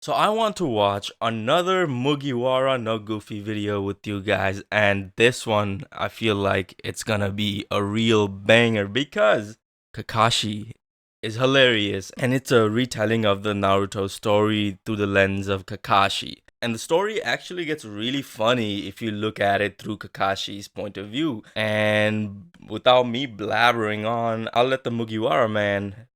So I want to watch another Mugiwara No Goofy video with you guys, and this one I feel like it's gonna be a real banger because Kakashi is hilarious and it's a retelling of the Naruto story through the lens of Kakashi. And the story actually gets really funny if you look at it through Kakashi's point of view. And without me blabbering on, I'll let the Mugiwara man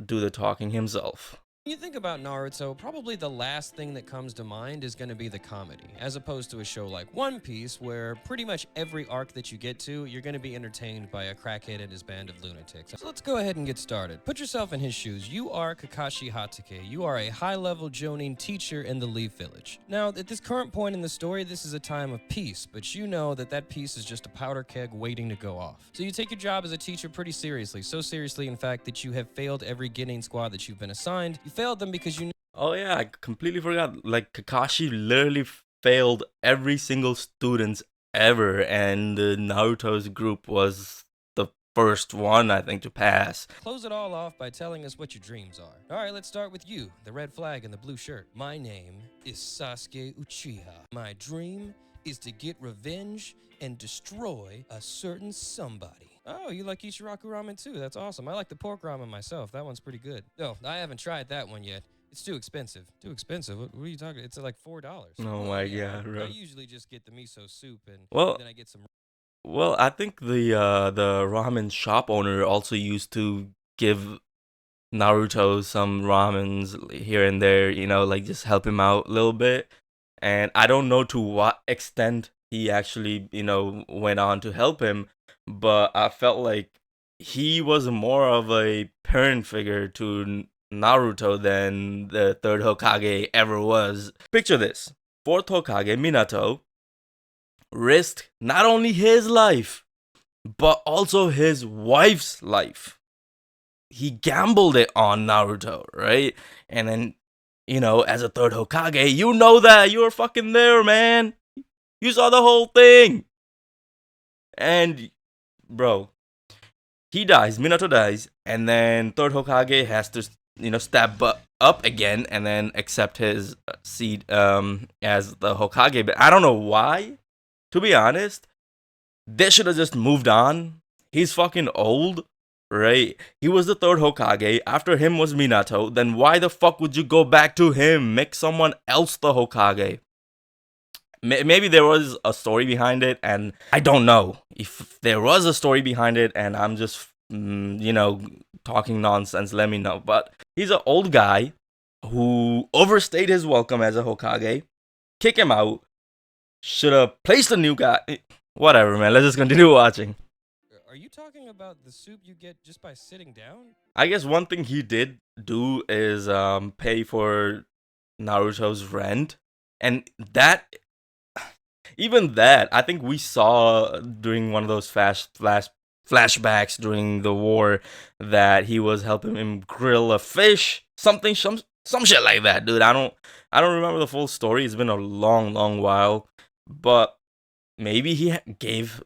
do the talking himself. When you think about Naruto, probably the last thing that comes to mind is going to be the comedy, as opposed to a show like One Piece, where pretty much every arc that you get to, you're going to be entertained by a crackhead and his band of lunatics. So let's go ahead and get started. Put yourself in his shoes. You are Kakashi Hatake. You are a high-level Jonin teacher in the Leaf Village. Now, at this current point in the story, this is a time of peace, but you know that that peace is just a powder keg waiting to go off. So you take your job as a teacher pretty seriously, so seriously, in fact, that you have failed every Genin squad that you've been assigned. You failed them because you Oh yeah, I completely forgot. Like Kakashi literally failed every single student ever, and Naruto's group was the first one I think to pass. close it all off by telling us what your dreams are. All right, let's start with you, the red flag and the blue shirt. My name is Sasuke Uchiha. My dream is to get revenge and destroy a certain somebody. Oh, you like Ishiraku ramen too? That's awesome. I like the pork ramen myself. That one's pretty good. No, I haven't tried that one yet. It's too expensive. Too expensive? What are you talking? It's like $4. Oh Well, my yeah, god, I bro. usually just get the miso soup and Well, then I get some. I think the ramen shop owner also used to give Naruto some ramens here and there, like just help him out a little bit. And I don't know to what extent he actually, went on to help him, but I felt like he was more of a parent figure to Naruto than the third Hokage ever was. Picture this. Fourth Hokage, Minato, risked not only his life, but also his wife's life. He gambled it on Naruto, right? And then, as a third Hokage, you know that. You were fucking there, man. You saw the whole thing. And, bro, he dies, Minato dies, and then third Hokage has to, step up again and then accept his seat as the Hokage. But I don't know why. To be honest, they should have just moved on. He's fucking old, right? He was the third Hokage. After him was Minato. Then why the fuck would you go back to him? Make someone else the Hokage. Maybe there was a story behind it, and I don't know if there was a story behind it, and I'm just, talking nonsense. Let me know. But he's an old guy who overstayed his welcome as a Hokage. Kick him out. Should have placed a new guy. Whatever, man. Let's just continue watching. Are you talking about the soup you get just by sitting down? I guess one thing he did do is pay for Naruto's rent, and that even that I think we saw during one of those flashbacks during the war that he was helping him grill a fish, some shit like that, dude. I don't remember the full story. It's been a long while, but maybe he gave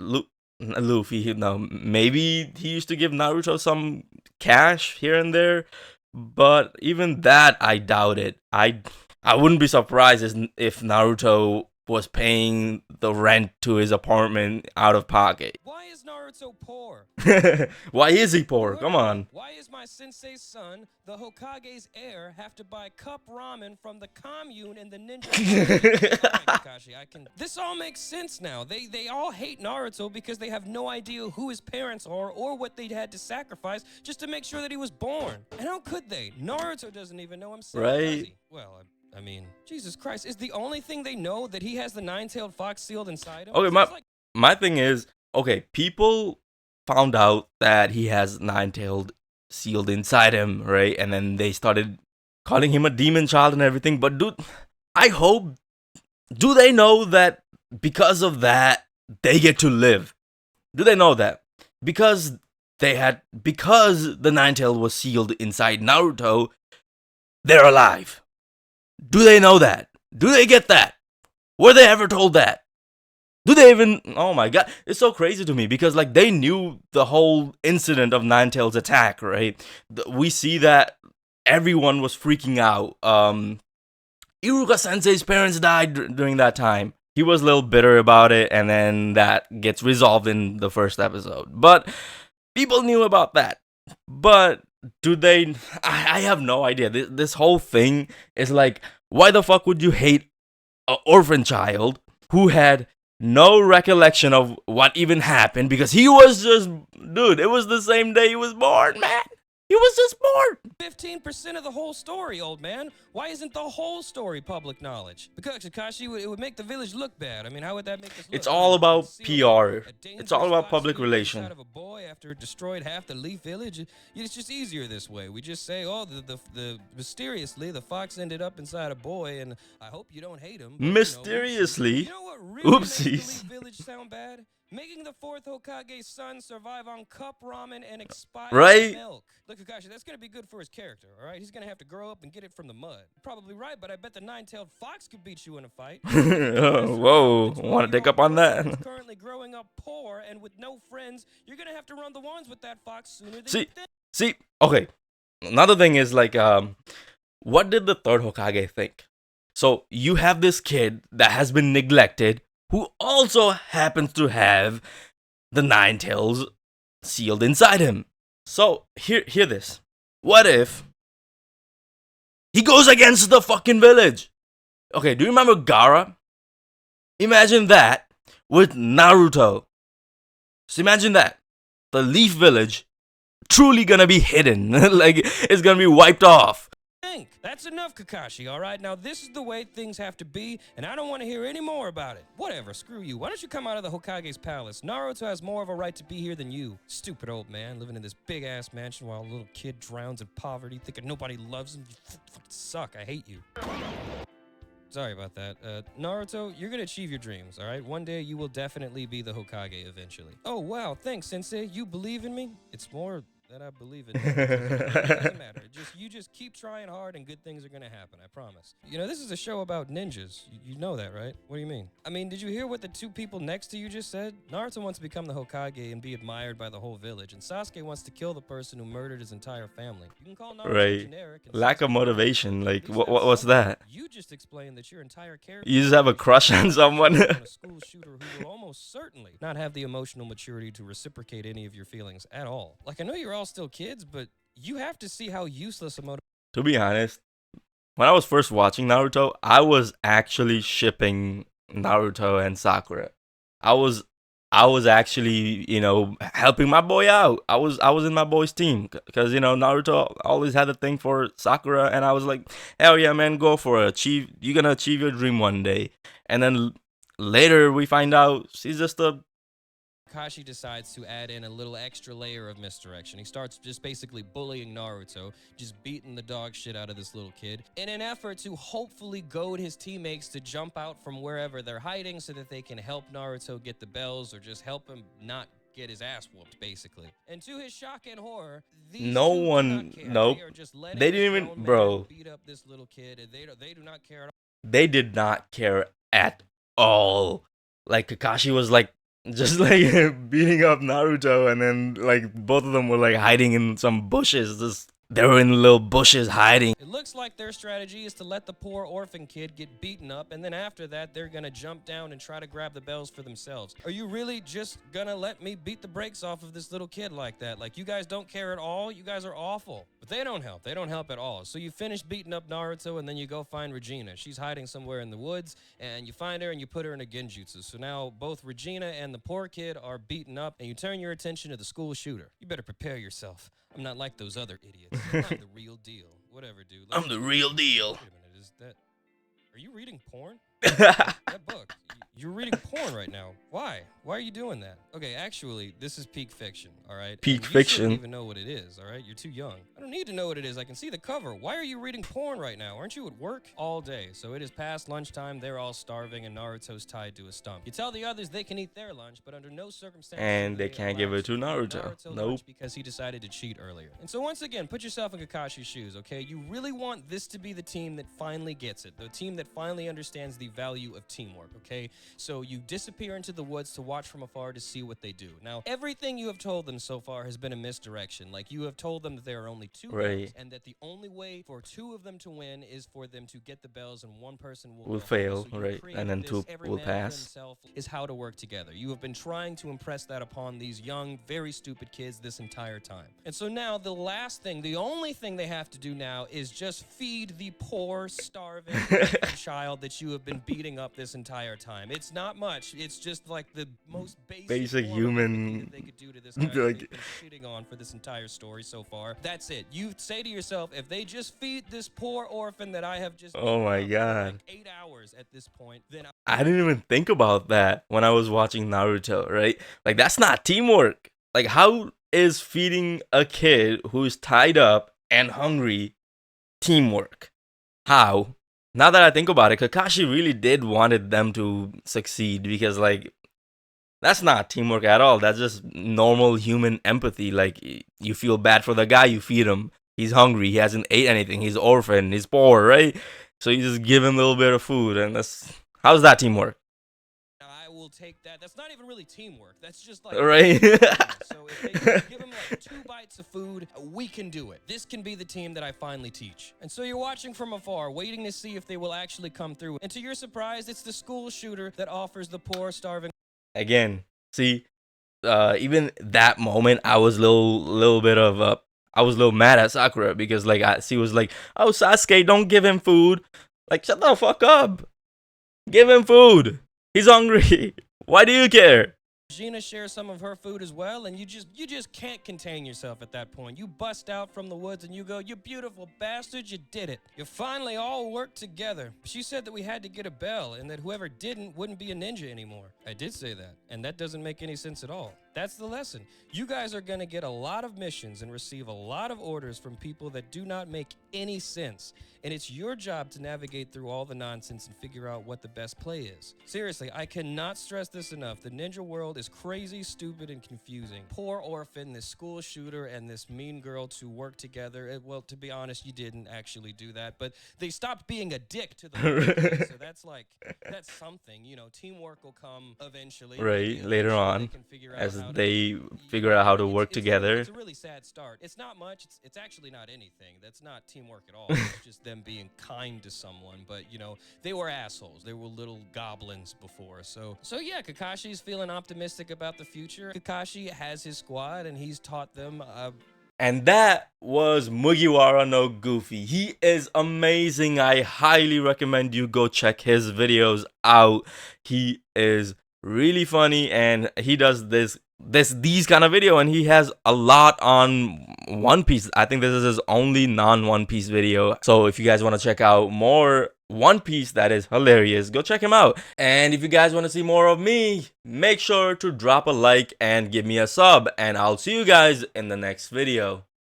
Luffy, no, maybe he used to give Naruto some cash here and there, but even that, I doubt it. I wouldn't be surprised if Naruto was paying the rent to his apartment out of pocket. Why is Naruto poor? Why is he poor? Come on. Why is my sensei's son, the Hokage's heir, have to buy cup ramen from the commune in the ninja? Alright, Kakashi, This all makes sense now. They all hate Naruto because they have no idea who his parents are or what they had to sacrifice just to make sure that he was born. And how could they? Naruto doesn't even know himself, does Right? he? Well, I mean, Jesus Christ, is the only thing they know that he has the nine-tailed fox sealed inside him? Okay, It's like my thing is, okay, people found out that he has nine-tailed sealed inside him, right? And then they started calling him a demon child and everything. But dude, I hope, do they know that because of that they get to live? Do they know that? Because because the nine-tailed was sealed inside Naruto, they're alive. Do they know that? Do they get that? Were they ever told that? Do they even? Oh my god, it's so crazy to me because like they knew the whole incident of Ninetales' attack, right? We see that everyone was freaking out. Iruka Sensei's parents died during that time. He was a little bitter about it, and then that gets resolved in the first episode. But people knew about that. But do they? I have no idea. This whole thing is like, why the fuck would you hate an orphan child who had no recollection of what even happened because he was just, dude, it was the same day he was born, man. He was just born. 15% of the whole story, old man. Why isn't the whole story public knowledge? Because Kakashi, it would make the village look bad. I mean, how would that make us look? It's all about PR. It's all about public relations. relation. Of a boy after it destroyed half the Leaf Village. It's just easier this way. We just say, oh, the mysteriously the fox ended up inside a boy, and I hope you don't hate him. But, Mysteriously. you know what really makes the Oopsies. Leaf Village sound bad? Making the fourth Hokage's son survive on cup ramen and expired Right? milk. Look, Kakashi, that's going to be good for his character, all right? He's going to have to grow up and get it from the mud. Probably right, but I bet the nine-tailed fox could beat you in a fight. Whoa, want to take up on that? Currently growing up poor and with no friends, you're going to have to run the ones with that fox sooner than See, you think. see, okay. Another thing is like, what did the third Hokage think? So you have this kid that has been neglected, who also happens to have the nine tails sealed inside him. So hear this. What if he goes against the fucking village? Okay, do you remember Gaara? Imagine that with Naruto. So imagine that. The Leaf Village truly gonna be hidden. Like, it's gonna be wiped off. That's enough, Kakashi, all right? Now, this is the way things have to be, and I don't want to hear any more about it. Whatever, screw you. Why don't you come out of the Hokage's palace? Naruto has more of a right to be here than you. Stupid old man living in this big-ass mansion while a little kid drowns in poverty, thinking nobody loves him. You fucking suck. I hate you. Sorry about that. Naruto, you're gonna achieve your dreams, all right? One day you will definitely be the Hokage eventually. Oh, wow, thanks, Sensei. You believe in me? It's more that I believe in. It doesn't matter. You just keep trying hard and good things are gonna happen, I promise. You know, this is a show about ninjas. You know that, right? What do you mean? I mean, did you hear what the two people next to you just said? Naruto wants to become the Hokage and be admired by the whole village, and Sasuke wants to kill the person who murdered his entire family. You can call Naruto Right. generic. And Lack of Sasuke motivation. Like, at least what's that's that? something. You just explained that your entire character. You just have a crush on someone. A school shooter who will almost certainly not have the emotional maturity to reciprocate any of your feelings at all. Like, I know you're all still kids, but you have to see how useless a motivation. To be honest, when I was first watching Naruto, I was actually shipping Naruto and Sakura. I was actually, helping my boy out. I was in my boy's team because Naruto always had a thing for Sakura, and I was like, hell yeah, man, go for it. You're gonna achieve your dream one day. And then later we find out she's just a. Kakashi decides to add in a little extra layer of misdirection. He starts just basically bullying Naruto, just beating the dog shit out of this little kid, in an effort to hopefully goad his teammates to jump out from wherever they're hiding so that they can help Naruto get the bells or just help him not get his ass whooped, basically. And to his shock and horror, these No two do one, not care. nope. They are just letting They this didn't even, grown man bro. beat up this little kid, and they do not care at all. They did not care at all. Like, Kakashi was like just like beating up Naruto, and then like both of them were like hiding in some bushes. They were in little bushes hiding. It looks like their strategy is to let the poor orphan kid get beaten up, and then after that, they're gonna jump down and try to grab the bells for themselves. Are you really just gonna let me beat the brakes off of this little kid like that? Like, you guys don't care at all? You guys are awful. But they don't help. They don't help at all. So you finish beating up Naruto, and then you go find Regina. She's hiding somewhere in the woods, and you find her and you put her in a genjutsu. So now both Regina and the poor kid are beaten up, and you turn your attention to the school shooter. You better prepare yourself. I'm not like those other idiots. I'm the real deal. Whatever, dude. I'm the real deal. Wait a minute, is that... Are you reading porn? That book. You're reading porn right now. Why? Why are you doing that? Okay, actually, this is peak fiction, all right? Peak You fiction? shouldn't even know what it is, all right? You're too young. I don't need to know what it is. I can see the cover. Why are you reading porn right now? Aren't you at work all day? So it is past lunchtime. They're all starving, and Naruto's tied to a stump. You tell the others they can eat their lunch, but under no circumstances... And are they can't give it to Naruto. Naruto Nope. lunch because he decided to cheat earlier. And so once again, put yourself in Kakashi's shoes, okay? You really want this to be the team that finally gets it, the team that finally understands the value of teamwork, okay? So you disappear into the woods to watch from afar to see what they do. Now, everything you have told them so far has been a misdirection. Like, you have told them that there are only two bells Right. and that the only way for two of them to win is for them to get the bells and one person will Will go home. fail, So you right? And created then this two every will man for pass. himself is how to work together. You have been trying to impress that upon these young, very stupid kids this entire time. And so now the last thing, the only thing they have to do now is just feed the poor, starving child that you have been beating up this entire time. It's not much. It's just like the most Basic form of empathy human. that they could do to this guy that Like, they've been shitting on for this entire story so far. That's it. You say to yourself, if they just feed this poor orphan that I have just oh beaten my up for like god. 8 hours at this point, then I didn't even think about that when I was watching Naruto, right? Like, that's not teamwork. Like, how is feeding a kid who's tied up and hungry teamwork? How? Now that I think about it, Kakashi really did wanted them to succeed because, like, that's not teamwork at all. That's just normal human empathy. Like, you feel bad for the guy, you feed him. He's hungry, he hasn't ate anything, he's orphan, he's poor, right? So you just give him a little bit of food, and that's how's that teamwork, I will take that. That's not even really teamwork. That's just like right? so if they just give him like 2 bites of food, we can do it. This can be the team that I finally teach. And so you're watching from afar, waiting to see if they will actually come through. And to your surprise, it's the school shooter that offers the poor, starving. Again, see, even that moment, I was little bit of I was a little mad at Sakura because like she was like, "Oh, Sasuke, don't give him food." Like, shut the fuck up. Give him food. He's hungry. Why do you care? Gina shares some of her food as well, and you just can't contain yourself at that point. You bust out from the woods and you go, "You beautiful bastards, you did it. You finally all worked together." She said that we had to get a bell and that whoever didn't wouldn't be a ninja anymore. I did say that, and that doesn't make any sense at all. That's the lesson. You guys are gonna get a lot of missions and receive a lot of orders from people that do not make any sense. And it's your job to navigate through all the nonsense and figure out what the best play is. Seriously, I cannot stress this enough. The ninja world is crazy, stupid, and confusing. Poor orphan, this school shooter, and this mean girl to work together. Well, to be honest, you didn't actually do that, but they stopped being a dick to the so that's something. You know, teamwork will come eventually. Right, later Eventually they on, can figure out as how to, they figure out how to work together. it's a really sad start. It's not much. It's actually not anything. That's not teamwork at all. It's just them being kind to someone. But you know, they were assholes. They were little goblins before. So yeah, Kakashi's feeling optimistic about the future. Kakashi has his squad, and he's taught them. And that was Mugiwara no Goofy. He is amazing. I highly recommend you go check his videos out. He is really funny and he does these kind of video, and he has a lot on One Piece. I think this is his only non-One Piece video. So if you guys want to check out more One Piece that is hilarious, go check him out. And if you guys want to see more of me, make sure to drop a like and give me a sub, and I'll see you guys in the next video.